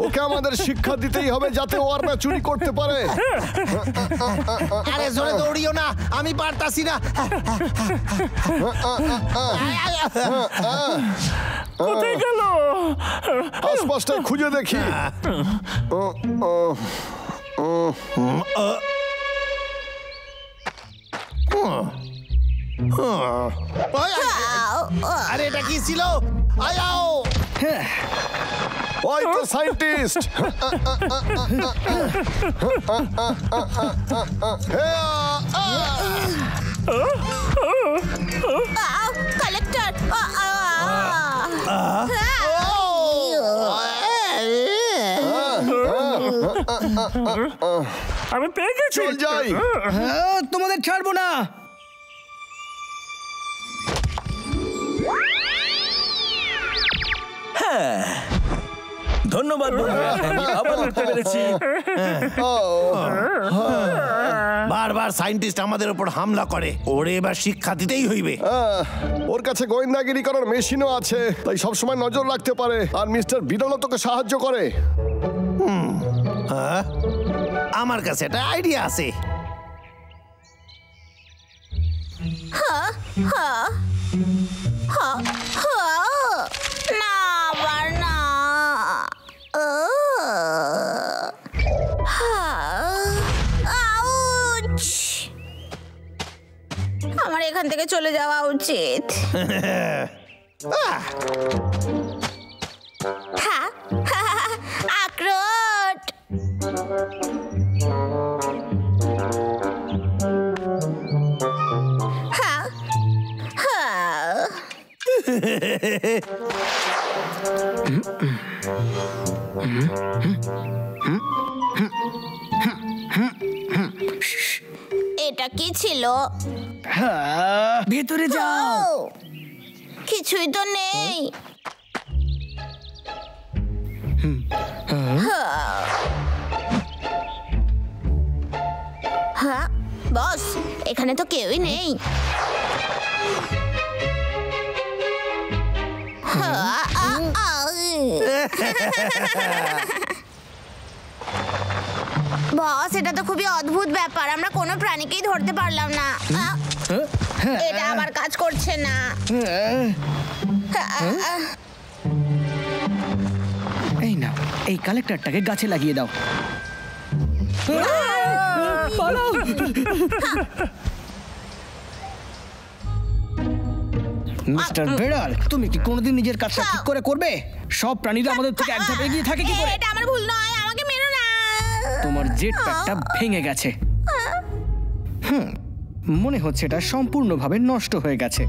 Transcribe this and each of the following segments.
ওকে আমাদের শিক্ষা দিতেই হবে যাতে ও আর না চুরি করতে পারে। আরে জোরে দৌড়িও না, আমি পারতাছি না। কোথায় গেল? আশপাশটায় খুঁজে দেখি। আরে এটা কি ছিল? আয়াও ওই তো সায়েন্টিস্ট। কালেক্টর, আমি পেয়ে গেছি। চল যাই। তোমাদের ছাড়বো না। ধন্যবাদ বন্ধুরা, আমি আবার উঠতে পেরেছি। বারবার সায়েন্টিস্ট আমাদের উপর হামলা করে, ওরে এবার শিক্ষা দিতেই হইবে। ওর কাছে গোয়েন্দাগিরি করার মেশিনও আছে, তাই সবসময় নজর রাখতে পারে। আর মিস্টার বিরলও তোকে সাহায্য করে। আমার কাছে একটা আইডিয়া আছে। না আবার না। আমার এখান থেকে চলে যাওয়া উচিত। আক্রোট। এটা কি ছিল? ভেতরে যাও। কিছুই তো নেই। হ্যাঁ বস, এখানে তো কেউই নেই। বস, এটা তো খুবই অদ্ভুত ব্যাপার। আমরা কোনো প্রাণীকেই ধরতে পারলাম না। এটা আবার কাজ করছে না। এই নাও, এই কালেক্টরটাকে গাছে লাগিয়ে দাও। মিস্টার বেড়াল, তুমি কি কোনোদিন নিজের কাজটা ঠিক করে করবে? সব প্রাণীরা আমাদের থেকে এক ধাপ এগিয়ে থাকে কি করে? এটা আমার ভুল নয়, আমাকে মেরো না। তোমার জেট প্যাকটা ভেঙে গেছে। মনে হচ্ছে এটা সম্পূর্ণভাবে নষ্ট হয়ে গেছে।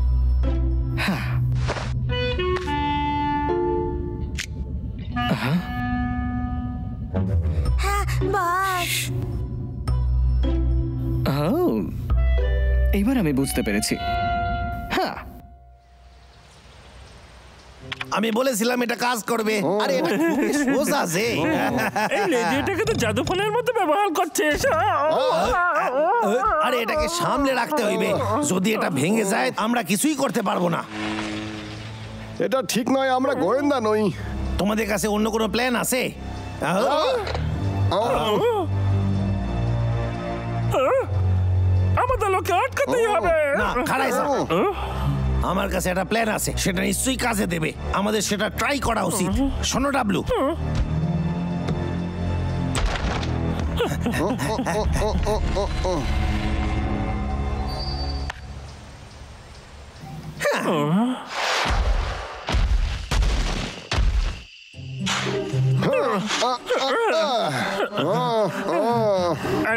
হ্যাঁ, বস, এইবার আমি বুঝতে পেরেছি। হ্যাঁ, আমি বলেছিলাম এটা কাজ করবে। আরে এটা খুবই সোজা যে। এই লেজেটাকে তো জাদু ফোনের মতো ব্যবহার করছিস। আরে এটাকে সামলে রাখতে হইবে, যদি এটা ভেঙে যায় আমরা কিছুই করতে পারবো না। এটা ঠিক নয়, আমরা গোয়েন্দা নই। তোমাদের কাছে অন্য কোনো প্ল্যান আছে? আমাদের লোককে আটকাতেই হবে। না, খাড়াই যাও। আমার কাছে একটা প্ল্যান আছে, সেটা নিশ্চয়ই কাজে দেবে। আমাদের সেটা ট্রাই করা উচিত। শোনো ডাবলু,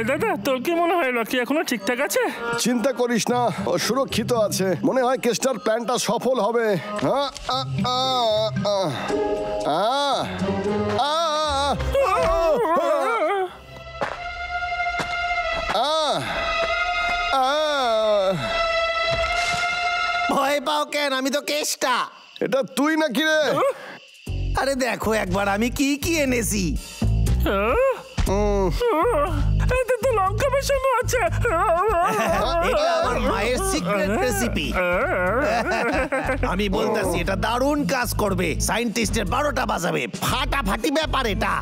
দাদা, তোর কি মনে হয় লকি এখনো ঠিকঠাক আছে? চিন্তা করিস না, ও সুরক্ষিত আছে। মনে হয় কেস্টার প্ল্যানটা সফল হবে। ভয় পাও কেন? আমি তো কেষ্টা। এটা তুই নাকি রে? আরে দেখো একবার আমি কি কি এনেছি। এতে তো লঙ্কা মেশানো আছে। এটা আমার মায়ের সিক্রেট রেসিপি। আমি বলতেছি এটা দারুণ কাজ করবে, সায়েন্টিস্টের 12টা বাজাবে। ফাটাফাটি ব্যাপার এটা।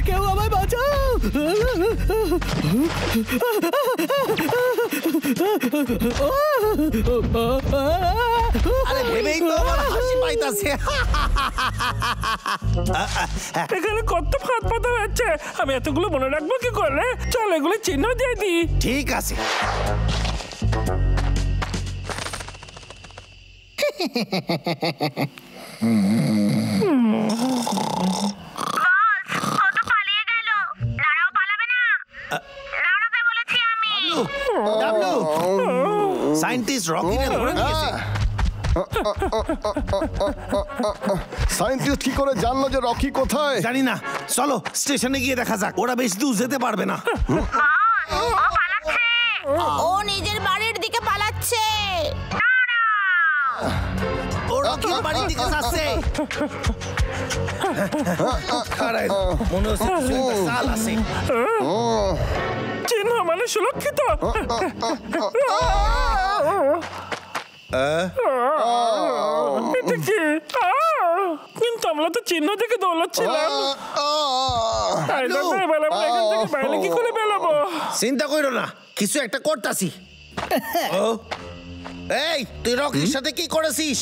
কেউ আমায় বাঁচাও। আরে ভেবেই তো আমার হাসি পাইতাছে। এখানে কত ফাঁদ পাতা হচ্ছে, আমি এতগুলো মনে রাখবো কি করে? চল এগুলো চিহ্ন দিয়ে দিই। ঠিক আছে। ডাবলু, সায়েন্টিস্ট রকিকে ধরে নিয়েছে। সায়েন্টিস্ট কি করে জানলো যে রকি কোথায়? জানি না, চলো স্টেশনে গিয়ে দেখা যাক। ওরা বেশি দূর যেতে পারবে না। ও নিজের বাড়ির দিকে পালাচ্ছে। ও রকির বাড়ির দিকে যাচ্ছে। মনে হচ্ছে কিছু একটা চাল আছে। চিহ্ন মানে সুরক্ষিত। এটা কি? কিন্তু আমরা তো চিহ্ন থেকে দৌড়াচ্ছিলাম। এবার আমরা এখান থেকে বাইরে কি করে বেরোবো? চিন্তা করো না, কিছু একটা করতাছি। ও এই, তুই রকির সাথে কি করেছিস?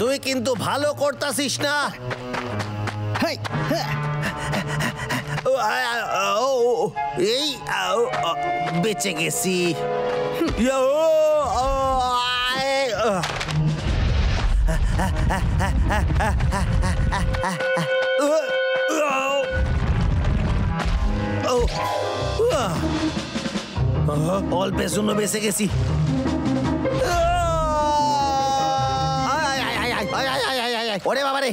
তুই কিন্তু ভালো করতাছিস না। এই বেঁচে গেছি। অল্পের জন্য বেঁচে গেছি। ওরে বাবারে,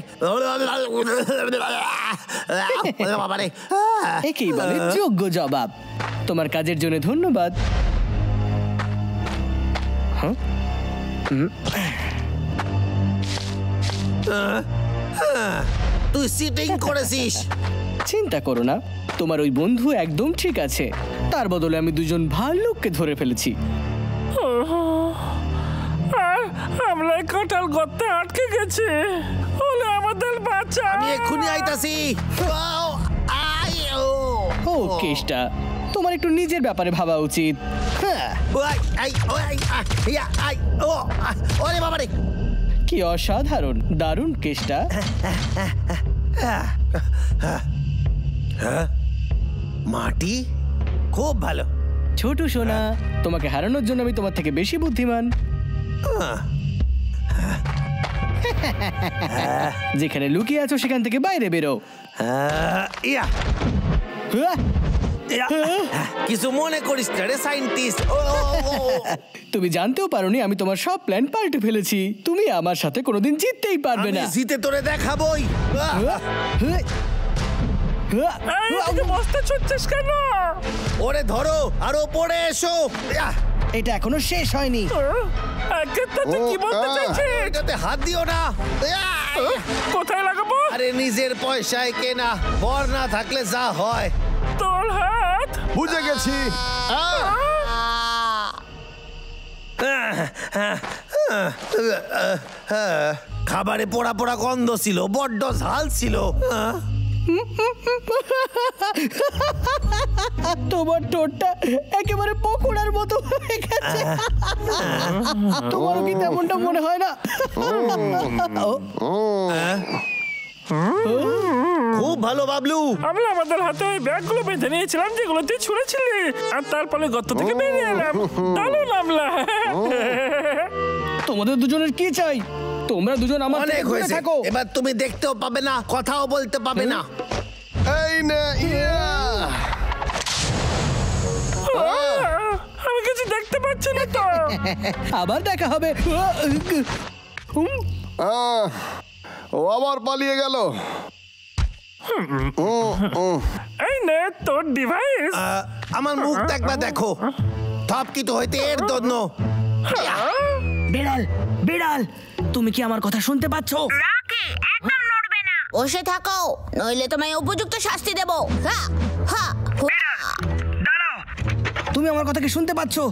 বাবারে। একেই বলে যোগ্য জবাব। তোমার কাজের জন্য ধন্যবাদ। তুই সিটিং করেছিস। চিন্তা করো না, তোমার ওই বন্ধু একদম ঠিক আছে। তার বদলে আমি দুজন ভাল্লুককে ধরে ফেলেছি। আমরা কাঁঠাল গর্তে আটকে গেছি। ওলে আমাদের বাঁচা। আমি এক্ষুনি আইতাছি। ও কেষ্টা, তোমার একটু নিজের ব্যাপারে ভাবা উচিত। ওরে বাবারে, কি অসাধারণ, দারুণ কেষ্টা। মাটি খুব ভালো। ছোট সোনা, তোমাকে হারানোর জন্য আমি তোমার থেকে বেশি বুদ্ধিমান। যেখানে লুকিয়ে আছো সেখান থেকে বাইরে বেরো। কিছু মনে করিস না রে সায়েন্টিস্ট। তুমি জানতেও পারোনি আমি তোমার সব প্ল্যান পাল্টে ফেলেছি। তুমি আমার সাথে কোনোদিন জিততেই পারবে না। জিতে তোরে দেখাবোই। বস্তা ছুটছিস কেন? ওরে ধরো আর ওপরে এসো। এটা এখনো শেষ হয়নি। কি বলতে চাইছিস? এটাতে হাত দিও না। কোথায় লাগাবো? আরে নিজের পয়সায় কেনা, বর না থাকলে যা হয়। তোর হাত। বুঝে গেছি। খাবারে পোড়া পোড়া গন্ধ ছিল, বড্ড ঝাল ছিল। তোমার ঠোঁটটা একেবারে পকোড়ার মতো হয়ে গেছে। তোমারও কি তেমনটা মনে হয় না? খুব ভালো বাবলু। আমরা আমাদের হাতে ওই ব্যাগগুলো বেঁধে নিয়েছিলাম যেগুলো তুই ছুঁড়েছিলি, আর তারপরে গর্ত থেকে বেরিয়ে এলাম। দারুণ আমলা। তোমাদের দুজনের কি চাই? তোমরা দুজন আমার অনেক থেকে দূরে হয়েছে, থাকো। এবার তুমি দেখতেও পাবে না, কথাও বলতে পাবে না। এই নে, আমি কিছু দেখতে পাচ্ছি না তো। আবার দেখা হবে। ও আবার পালিয়ে গেল। এই নে তোর ডিভাইস। আমার মুখটা একবার দেখো। থপকিত হইতে এর জন্য। বিড়াল, বিড়াল, তুমি কি আমার কথা শুনতে পাচ্ছ? রকি একদম নড়বে না। বসে থাকো, নইলে তোমায় উপযুক্ত শাস্তি দেবো। হা, হা, হুয়া। তুমি আমার কথা কি শুনতে পাচ্ছো?